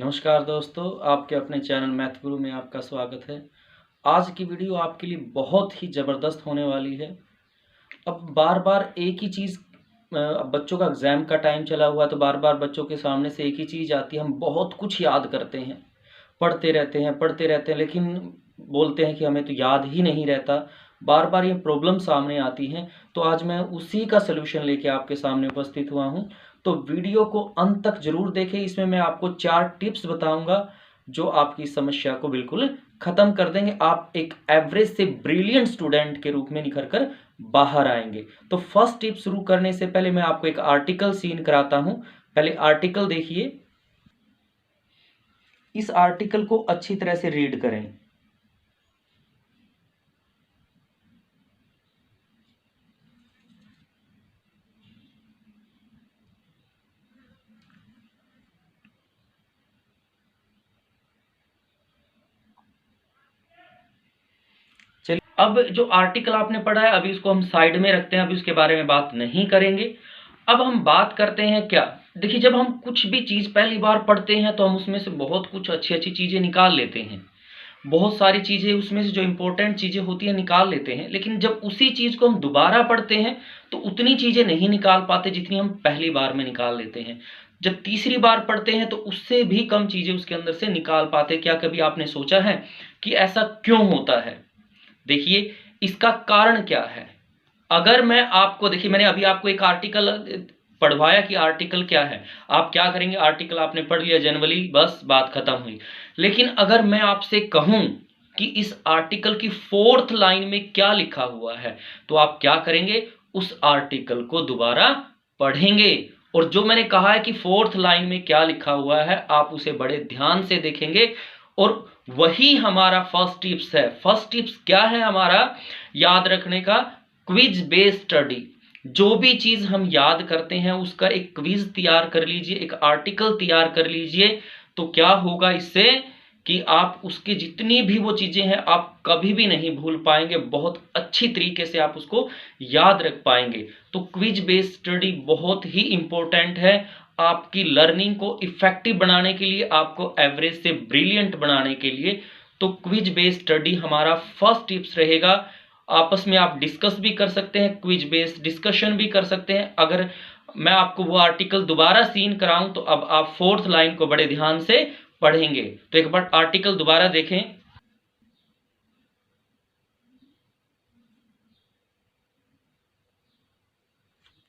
नमस्कार दोस्तों, आपके अपने चैनल मैथ गुरु में आपका स्वागत है। आज की वीडियो आपके लिए बहुत ही ज़बरदस्त होने वाली है। अब बार-बार एक ही चीज़ अब बच्चों का एग्ज़ाम का टाइम चला हुआ है तो बार-बार बच्चों के सामने से एक ही चीज़ आती है। हम बहुत कुछ याद करते हैं, पढ़ते रहते हैं लेकिन बोलते हैं कि हमें तो याद ही नहीं रहता। बार-बार ये प्रॉब्लम सामने आती हैं, तो आज मैं उसी का सॉल्यूशन लेके आपके सामने उपस्थित हुआ हूँ। तो वीडियो को अंत तक ज़रूर देखें, इसमें मैं आपको 4 टिप्स बताऊँगा, जो आपकी समस्या को बिल्कुल ख़त्म कर देंगे। आप एक एवरेज से ब्रिलियंट स्टूडेंट के रूप में निखर कर बाहर आएँगे। तो फर्स्ट टिप शुरू करने से पहले मैं आपको एक आर्टिकल सीन कराता हूँ। पहले आर्टिकल देखिए। इस आर्टिकल को अच्छी तरह से रीड करें। चलिए, अब जो आर्टिकल आपने पढ़ा है अभी उसको हम साइड में रखते हैं, अभी उसके बारे में बात नहीं करेंगे। अब हम बात करते हैं क्या, देखिए जब हम कुछ भी चीज़ पहली बार पढ़ते हैं तो हम उसमें से बहुत कुछ अच्छी-अच्छी चीज़ें निकाल लेते हैं। बहुत सारी चीज़ें उसमें से जो इम्पोर्टेंट चीज़ें होती हैं निकाल लेते हैं, लेकिन जब उसी चीज़ को हम दोबारा पढ़ते हैं तो उतनी चीज़ें नहीं निकाल पाते जितनी हम पहली बार में निकाल लेते हैं। जब तीसरी बार पढ़ते हैं तो उससे भी कम चीज़ें उसके अंदर से निकाल पाते। क्या कभी आपने सोचा है कि ऐसा क्यों होता है? देखिए, इसका कारण क्या है? अगर मैं आपको, देखिए मैंने अभी आपको एक आर्टिकल पढ़वाया कि आर्टिकल क्या है। आप क्या करेंगे, आर्टिकल आपने पढ़ लिया जनरली, बस बात खत्म हुई। लेकिन अगर मैं आपसे कहूँ कि इस आर्टिकल की 4th लाइन में क्या लिखा हुआ है, तो आप क्या करेंगे, उस आर्टिकल को दोबारा पढ़ेंगे। और जो मैंने कहा है कि 4th लाइन में क्या लिखा हुआ है, आप उसे बड़े ध्यान से देखेंगे। और वही हमारा फर्स्ट टिप्स है। फर्स्ट टिप्स क्या है हमारा याद रखने का? Quiz based study. जो भी चीज़ हम याद करते हैं उसका एक क्विज तैयार कर लीजिए, एक आर्टिकल तैयार कर लीजिए। तो क्या होगा इससे कि आप उसकी जितनी भी वो चीज़ें हैं आप कभी भी नहीं भूल पाएंगे, बहुत अच्छी तरीके से आप उसको याद रख पाएंगे। तो क्विज बेस्ड स्टडी बहुत ही इंपॉर्टेंट है आपकी लर्निंग को इफेक्टिव बनाने के लिए, आपको एवरेज से ब्रिलियंट बनाने के लिए। तो क्विज बेस्ड स्टडी हमारा फर्स्ट टिप्स रहेगा। आपस में आप डिस्कस भी कर सकते हैं, क्विज बेस्ड डिस्कशन भी कर सकते हैं। अगर मैं आपको वो आर्टिकल दोबारा सीन कराऊं तो अब आप 4th लाइन को बड़े ध्यान से पढ़ेंगे। तो एक बार आर्टिकल दोबारा देखें।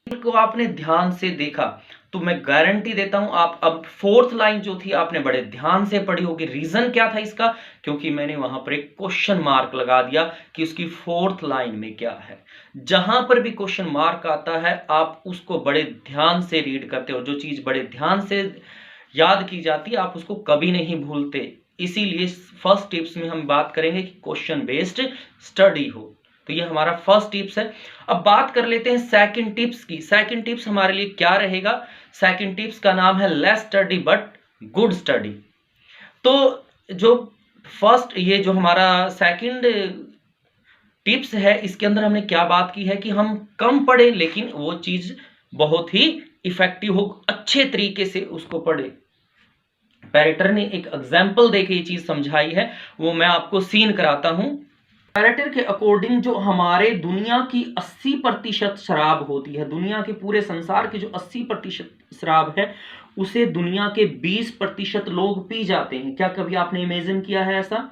को आपने ध्यान से देखा तो मैं गारंटी देता हूं आप अब 4th लाइन जो थी आपने बड़े ध्यान से पढ़ी होगी। रीजन क्या था इसका? क्योंकि मैंने वहां पर एक क्वेश्चन मार्क लगा दिया कि उसकी 4th लाइन में क्या है। जहां पर भी क्वेश्चन मार्क आता है आप उसको बड़े ध्यान से रीड करते हो। जो चीज बड़े ध्यान से याद की जाती है आप उसको कभी नहीं भूलते। इसीलिए फर्स्ट टिप्स में हम बात करेंगे कि क्वेश्चन बेस्ड स्टडी हो। तो ये हमारा फर्स्ट टिप्स है। अब बात कर लेते हैं सेकंड टिप्स की। सेकंड टिप्स हमारे लिए क्या रहेगा? सेकंड टिप्स का नाम है less study but good study. तो जो फर्स्ट, ये जो हमारा सेकंड टिप्स है, इसके अंदर हमने क्या बात की है कि हम कम पढ़े लेकिन वो चीज बहुत ही इफेक्टिव हो, अच्छे तरीके से उसको पढ़े। पैरेटर ने एक एग्जाम्पल देके ये चीज समझाई है, वो मैं आपको सीन कराता हूं। पैरेटर के अकॉर्डिंग जो हमारे दुनिया की 80% शराब होती है, दुनिया के पूरे संसार की जो 80% शराब है उसे दुनिया के 20% लोग पी जाते हैं। क्या कभी आपने इमेजिन किया है ऐसा?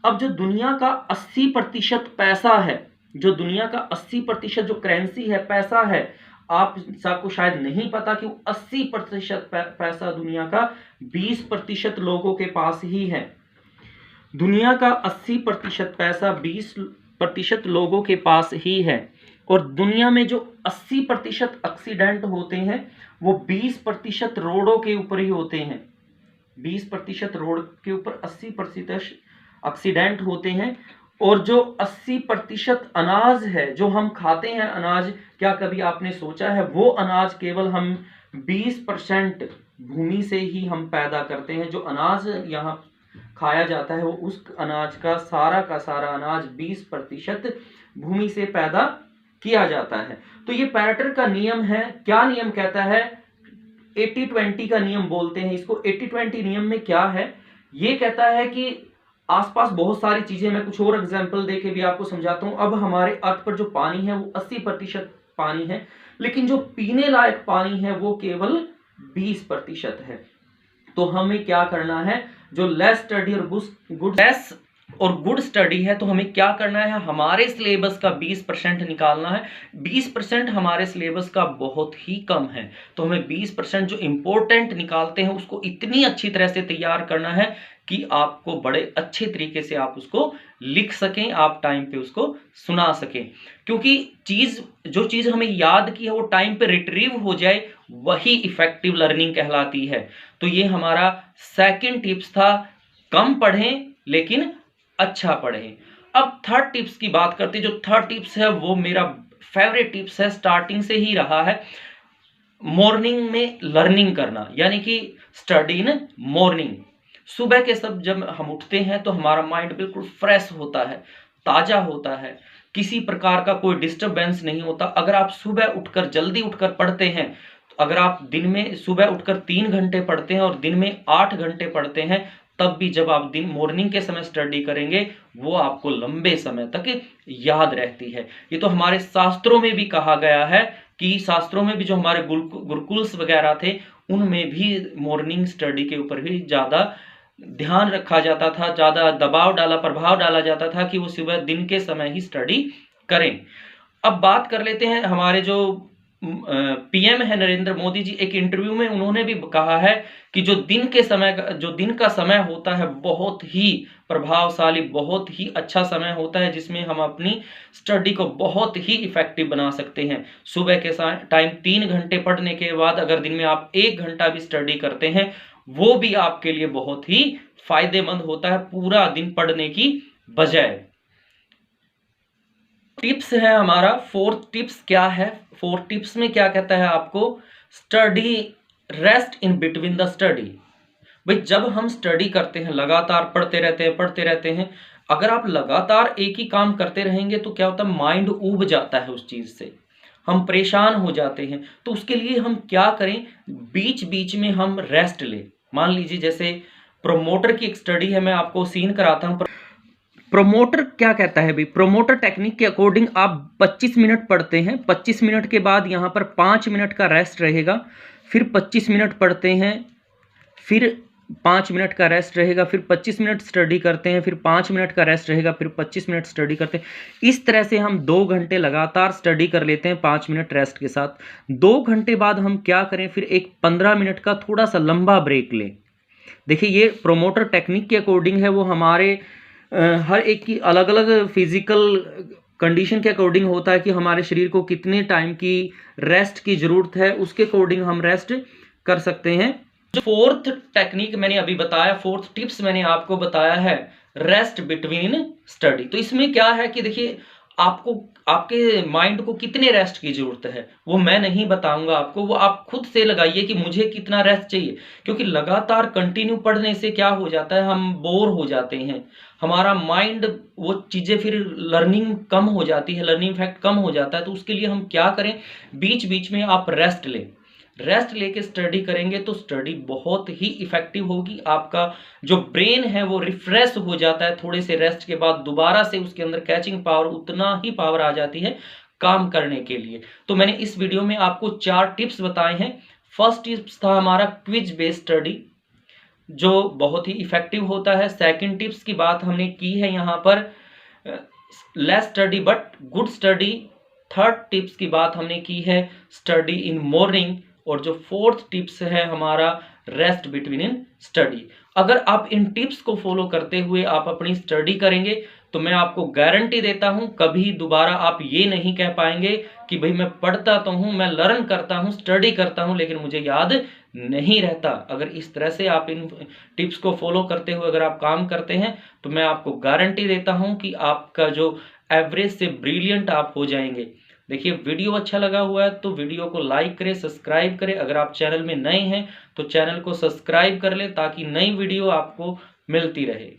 अब जो दुनिया का 80% पैसा है, जो दुनिया का 80% जो करेंसी है, पैसा है, आप सबको शायद नहीं पता कि 80% पैसा दुनिया का 20% लोगों के पास ही है। दुनिया का 80% पैसा 20% लोगों के पास ही है। और दुनिया में जो 80% एक्सीडेंट होते हैं वो 20% रोडों के ऊपर ही होते हैं। 20% रोड के ऊपर 80% एक्सीडेंट होते हैं। और जो 80% अनाज है जो हम खाते हैं अनाज, क्या कभी आपने सोचा है वो अनाज केवल हम 20% भूमि से ही हम पैदा करते हैं। जो अनाज यहाँ खाया जाता है वो उस अनाज का सारा अनाज 20% भूमि से पैदा किया जाता है। तो ये पैरेटर का नियम है। क्या नियम कहता है? 80-20 का नियम बोलते हैं इसको। 80-20 नियम में क्या है, ये कहता है कि आसपास बहुत सारी चीजें, मैं कुछ और एग्जांपल देके भी आपको समझाता हूं। अब हमारे अर्थ पर जो पानी है वो 80% पानी है, लेकिन जो पीने लायक पानी है वो केवल 20% है। तो हमें क्या करना है, जो लेस स्टडी और गुड स्टडी है, तो हमें क्या करना है, हमारे सिलेबस का 20% निकालना है। 20% हमारे सिलेबस का बहुत ही कम है, तो हमें 20% जो इंपॉर्टेंट निकालते हैं उसको इतनी अच्छी तरह से तैयार करना है कि आपको बड़े अच्छे तरीके से आप उसको लिख सकें, आप टाइम पे उसको सुना सकें। क्योंकि जो चीज हमें याद की है वो टाइम पे रिट्रीव हो जाए, वही इफेक्टिव लर्निंग कहलाती है। तो ये हमारा सेकंड टिप्स था, कम पढ़ें लेकिन अच्छा पढ़ें। अब थर्ड टिप्स की बात करते हैं। जो थर्ड टिप्स है वो मेरा फेवरेट टिप्स है, स्टार्टिंग से ही रहा है। मॉर्निंग में लर्निंग करना, यानी कि स्टडी इन मॉर्निंग। सुबह के सब जब हम उठते हैं तो हमारा माइंड बिल्कुल फ्रेश होता है, ताजा होता है, किसी प्रकार का कोई डिस्टरबेंस नहीं होता। अगर आप सुबह उठकर जल्दी उठकर पढ़ते हैं, अगर आप दिन में सुबह उठकर 3 घंटे पढ़ते हैं और दिन में 8 घंटे पढ़ते हैं, तब भी जब आप दिन मॉर्निंग के समय स्टडी करेंगे वो आपको लंबे समय तक याद रहती है। ये तो हमारे शास्त्रों में भी कहा गया है कि शास्त्रों में भी जो हमारे गुरुकुल्स वगैरह थे उनमें भी मॉर्निंग स्टडी के ऊपर भी ज्यादा ध्यान रखा जाता था, ज्यादा प्रभाव डाला जाता था कि वो सुबह दिन के समय ही स्टडी करें। अब बात कर लेते हैं, हमारे जो पीएम है नरेंद्र मोदी जी, एक इंटरव्यू में उन्होंने भी कहा है कि जो दिन का समय होता है बहुत ही प्रभावशाली, बहुत ही अच्छा समय होता है, जिसमें हम अपनी स्टडी को बहुत ही इफेक्टिव बना सकते हैं। सुबह के टाइम 3 घंटे पढ़ने के बाद अगर दिन में आप 1 घंटा भी स्टडी करते हैं, वो भी आपके लिए बहुत ही फायदेमंद होता है पूरा दिन पढ़ने की बजाय। टिप्स है हमारा फोर्थ टिप्स क्या है, फोर्थ टिप्स में क्या कहता है आपको, study rest in between the study. भाई जब हम स्टडी करते हैं, लगातार पढ़ते रहते हैं, अगर आप लगातार एक ही काम करते रहेंगे तो क्या होता है, माइंड ऊब जाता है उस चीज से, हम परेशान हो जाते हैं। तो उसके लिए हम क्या करें, बीच बीच में हम रेस्ट लें। मान लीजिए जैसे प्रोमोटर की एक स्टडी है, मैं आपको सीन कराता हूं। प्रोमोटर क्या कहता है भाई, प्रोमोटर टेक्निक के अकॉर्डिंग आप 25 मिनट पढ़ते हैं, 25 मिनट के बाद यहाँ पर 5 मिनट का रेस्ट रहेगा, फिर 25 मिनट पढ़ते हैं, फिर 5 मिनट का रेस्ट रहेगा, फिर 25 मिनट स्टडी करते हैं, फिर 5 मिनट का रेस्ट रहेगा, फिर 25 मिनट स्टडी करते हैं। इस तरह से हम 2 घंटे लगातार स्टडी कर लेते हैं 5 मिनट रेस्ट के साथ। 2 घंटे बाद हम क्या करें, फिर एक 15 मिनट का थोड़ा सा लंबा ब्रेक लें। देखिए ये प्रोमोटर टेक्निक के अकॉर्डिंग है, वो हमारे हर एक की अलग अलग फिजिकल कंडीशन के अकॉर्डिंग होता है कि हमारे शरीर को कितने टाइम की रेस्ट की जरूरत है, उसके अकॉर्डिंग हम रेस्ट कर सकते हैं। जो फोर्थ टेक्निक मैंने अभी बताया, फोर्थ टिप्स मैंने आपको बताया है, रेस्ट बिटवीन स्टडी। तो इसमें क्या है कि देखिए आपको आपके माइंड को कितने रेस्ट की जरूरत है वो मैं नहीं बताऊंगा आपको, वो आप खुद से लगाइए कि मुझे कितना रेस्ट चाहिए। क्योंकि लगातार कंटिन्यू पढ़ने से क्या हो जाता है, हम बोर हो जाते हैं, हमारा माइंड वो चीजें फिर लर्निंग कम हो जाती है, लर्निंग इफेक्ट कम हो जाता है। तो उसके लिए हम क्या करें, बीच बीच में आप रेस्ट लें, रेस्ट लेके स्टडी करेंगे तो स्टडी बहुत ही इफेक्टिव होगी। आपका जो ब्रेन है वो रिफ्रेश हो जाता है, थोड़े से रेस्ट के बाद दोबारा से उसके अंदर कैचिंग पावर, उतना ही पावर आ जाती है काम करने के लिए। तो मैंने इस वीडियो में आपको 4 टिप्स बताए हैं। फर्स्ट टिप्स था हमारा क्विज बेस्ड स्टडी, जो बहुत ही इफेक्टिव होता है। सेकंड टिप्स की बात हमने की है यहाँ पर, less study but good study. Third tips की बात हमने की है, स्टडी इन मॉर्निंग। और जो फोर्थ टिप्स है हमारा, रेस्ट बिटवीन इन स्टडी। अगर आप इन टिप्स को फॉलो करते हुए आप अपनी स्टडी करेंगे तो मैं आपको गारंटी देता हूं कभी दोबारा आप ये नहीं कह पाएंगे कि भाई मैं पढ़ता तो हूं, मैं लर्न करता हूं, स्टडी करता हूं, लेकिन मुझे याद नहीं रहता। अगर इस तरह से आप इन टिप्स को फॉलो करते हुए अगर आप काम करते हैं तो मैं आपको गारंटी देता हूं कि आपका जो एवरेज से ब्रिलियंट आप हो जाएंगे। देखिए वीडियो अच्छा लगा हुआ है तो वीडियो को लाइक करें, सब्सक्राइब करें। अगर आप चैनल में नए हैं तो चैनल को सब्सक्राइब कर लें ताकि नई वीडियो आपको मिलती रहे।